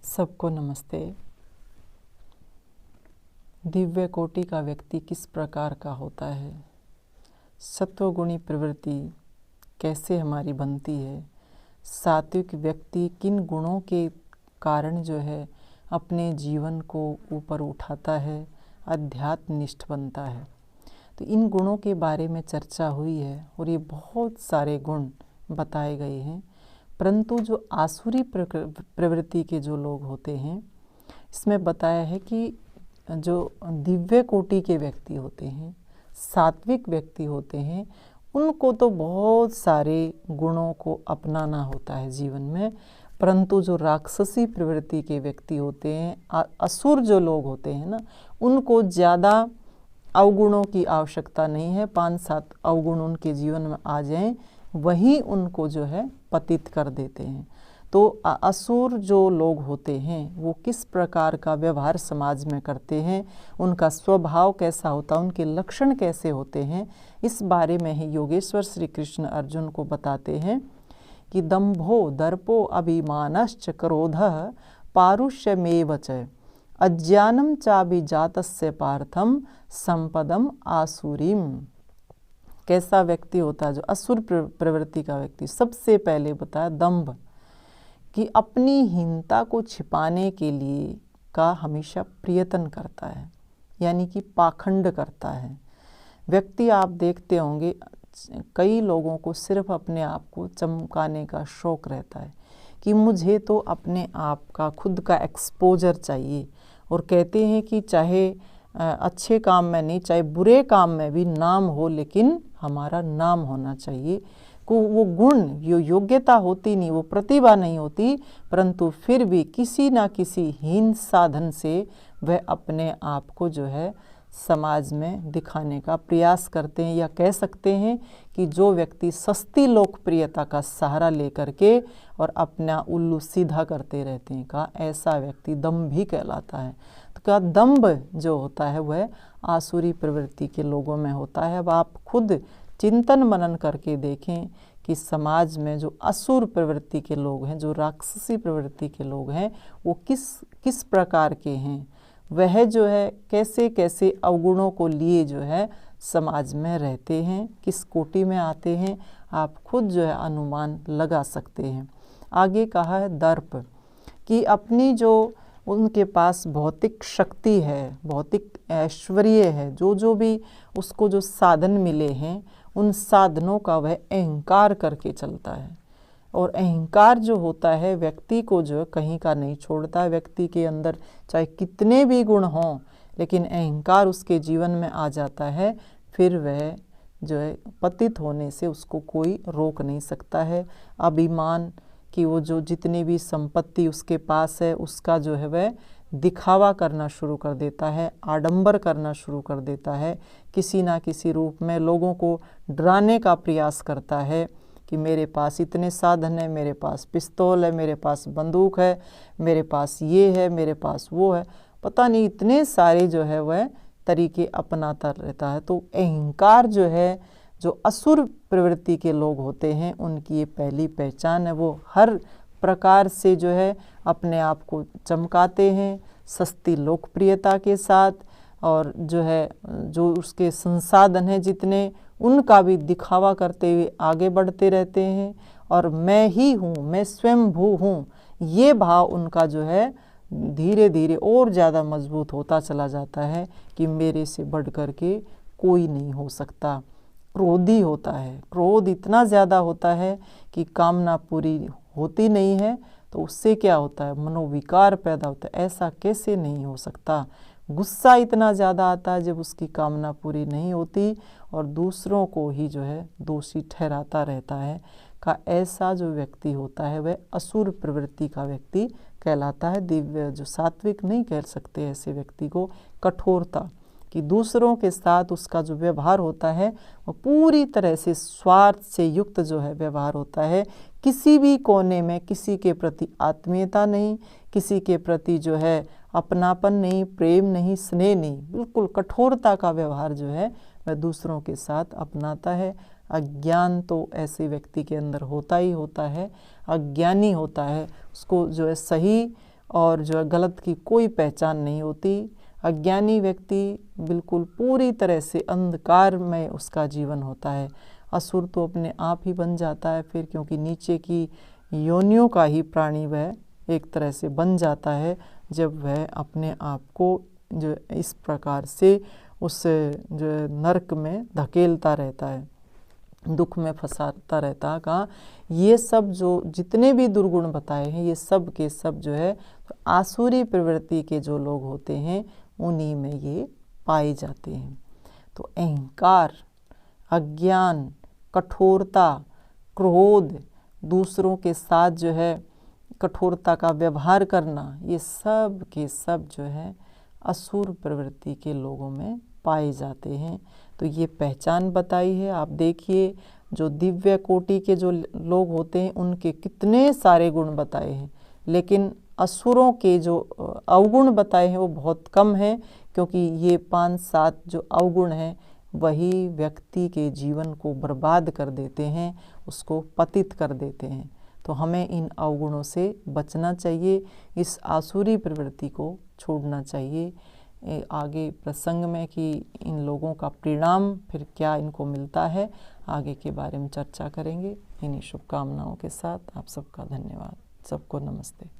सबको नमस्ते। दिव्य कोटि का व्यक्ति किस प्रकार का होता है? सत्वगुणी प्रवृत्ति कैसे हमारी बनती है? सात्विक व्यक्ति किन गुणों के कारण जो है अपने जीवन को ऊपर उठाता है, अध्यात्मनिष्ठ बनता है? तो इन गुणों के बारे में चर्चा हुई है और ये बहुत सारे गुण बताए गए हैं। परंतु जो आसुरी प्रवृत्ति के जो लोग होते हैं, इसमें बताया है कि जो दिव्य कोटि के व्यक्ति होते हैं, सात्विक व्यक्ति होते हैं, उनको तो बहुत सारे गुणों को अपनाना होता है जीवन में। परंतु जो राक्षसी प्रवृत्ति के व्यक्ति होते हैं, असुर जो लोग होते हैं ना, उनको ज़्यादा अवगुणों की आवश्यकता नहीं है। 5-7 अवगुण उनके जीवन में आ जाएं, वही उनको जो है पतित कर देते हैं। तो असुर जो लोग होते हैं वो किस प्रकार का व्यवहार समाज में करते हैं, उनका स्वभाव कैसा होता है, उनके लक्षण कैसे होते हैं, इस बारे में ही योगेश्वर श्री कृष्ण अर्जुन को बताते हैं कि दंभो दर्पो अभिमानश्च क्रोधः पारुष्यमेव च अज्ञानम चाभिजातस्य पार्थम संपदम आसुरीम। कैसा व्यक्ति होता है जो असुर प्रवृत्ति का व्यक्ति? सबसे पहले बताया दंभ, कि अपनी हीनता को छिपाने के लिए का हमेशा प्रयत्न करता है, यानी कि पाखंड करता है। व्यक्ति आप देखते होंगे, कई लोगों को सिर्फ अपने आप को चमकाने का शौक रहता है कि मुझे तो अपने आप का खुद का एक्सपोजर चाहिए, और कहते हैं कि चाहे अच्छे काम में नहीं, चाहे बुरे काम में भी नाम हो, लेकिन हमारा नाम होना चाहिए। को वो गुण, जो योग्यता होती नहीं, वो प्रतिभा नहीं होती, परंतु फिर भी किसी ना किसी हीन साधन से वह अपने आप को जो है समाज में दिखाने का प्रयास करते हैं। या कह सकते हैं कि जो व्यक्ति सस्ती लोकप्रियता का सहारा लेकर के और अपना उल्लू सीधा करते रहते हैं, का ऐसा व्यक्ति दंभी कहलाता है। तो का दंभ जो होता है वह आसुरी प्रवृत्ति के लोगों में होता है। अब आप खुद चिंतन मनन करके देखें कि समाज में जो असुर प्रवृत्ति के लोग हैं, जो राक्षसी प्रवृत्ति के लोग हैं, वो किस प्रकार के हैं, वह जो है कैसे कैसे अवगुणों को लिए जो है समाज में रहते हैं, किस कोटि में आते हैं, आप खुद जो है अनुमान लगा सकते हैं। आगे कहा है दर्प, कि अपनी जो उनके पास भौतिक शक्ति है, भौतिक ऐश्वर्य है, जो भी उसको जो साधन मिले हैं, उन साधनों का वह अहंकार करके चलता है। और अहंकार जो होता है व्यक्ति को जो कहीं का नहीं छोड़ता है। व्यक्ति के अंदर चाहे कितने भी गुण हों, लेकिन अहंकार उसके जीवन में आ जाता है, फिर वह जो है पतित होने से उसको कोई रोक नहीं सकता है। अभिमान कि वो जो जितनी भी संपत्ति उसके पास है, उसका जो है वह दिखावा करना शुरू कर देता है, आडंबर करना शुरू कर देता है, किसी ना किसी रूप में लोगों को डराने का प्रयास करता है कि मेरे पास इतने साधन है, मेरे पास पिस्तौल है, मेरे पास बंदूक है, मेरे पास ये है, मेरे पास वो है, पता नहीं इतने सारे जो है वह तरीके अपनाता रहता है। तो अहंकार जो है, जो असुर प्रवृत्ति के लोग होते हैं, उनकी ये पहली पहचान है। वो हर प्रकार से जो है अपने आप को चमकाते हैं सस्ती लोकप्रियता के साथ, और जो है जो उसके संसाधन हैं जितने, उनका भी दिखावा करते हुए आगे बढ़ते रहते हैं। और मैं ही हूँ, मैं स्वयंभू हूँ, ये भाव उनका जो है धीरे धीरे और ज़्यादा मजबूत होता चला जाता है कि मेरे से बढ़ कर के कोई नहीं हो सकता। क्रोधी होता है, क्रोध इतना ज़्यादा होता है कि कामना पूरी होती नहीं है, तो उससे क्या होता है, मनोविकार पैदा होता है, ऐसा कैसे नहीं हो सकता। गुस्सा इतना ज़्यादा आता है जब उसकी कामना पूरी नहीं होती, और दूसरों को ही जो है दोषी ठहराता रहता है। का ऐसा जो व्यक्ति होता है वह असुर प्रवृत्ति का व्यक्ति कहलाता है। दिव्य जो सात्विक नहीं कह सकते ऐसे व्यक्ति को। कठोरता, कि दूसरों के साथ उसका जो व्यवहार होता है वो पूरी तरह से स्वार्थ से युक्त जो है व्यवहार होता है। किसी भी कोने में किसी के प्रति आत्मीयता नहीं, किसी के प्रति जो है अपनापन नहीं, प्रेम नहीं, स्नेह नहीं, बिल्कुल कठोरता का व्यवहार जो है वह दूसरों के साथ अपनाता है। अज्ञान तो ऐसे व्यक्ति के अंदर होता ही होता है। अज्ञानी होता है, उसको जो है सही और जो है गलत की कोई पहचान नहीं होती। अज्ञानी व्यक्ति बिल्कुल पूरी तरह से अंधकार में उसका जीवन होता है। असुर तो अपने आप ही बन जाता है फिर, क्योंकि नीचे की योनियों का ही प्राणी वह एक तरह से बन जाता है जब वह अपने आप को जो इस प्रकार से उस जो नरक में धकेलता रहता है, दुख में फंसाता रहता है। कहाँ ये सब जो जितने भी दुर्गुण बताए हैं ये सब के सब जो है तो आसुरी प्रवृत्ति के जो लोग होते हैं उन्हीं में ये पाए जाते हैं। तो अहंकार, अज्ञान, कठोरता, क्रोध, दूसरों के साथ जो है कठोरता का व्यवहार करना, ये सब के सब जो है असुर प्रवृत्ति के लोगों में पाए जाते हैं। तो ये पहचान बताई है। आप देखिए जो दिव्य कोटि के जो लोग होते हैं उनके कितने सारे गुण बताए हैं, लेकिन असुरों के जो अवगुण बताए हैं वो बहुत कम हैं, क्योंकि ये 5-7 जो अवगुण हैं वही व्यक्ति के जीवन को बर्बाद कर देते हैं, उसको पतित कर देते हैं। तो हमें इन अवगुणों से बचना चाहिए, इस आसुरी प्रवृत्ति को छोड़ना चाहिए। आगे प्रसंग में कि इन लोगों का परिणाम फिर क्या इनको मिलता है, आगे के बारे में चर्चा करेंगे। इन्हीं शुभकामनाओं के साथ आप सबका धन्यवाद। सबको नमस्ते।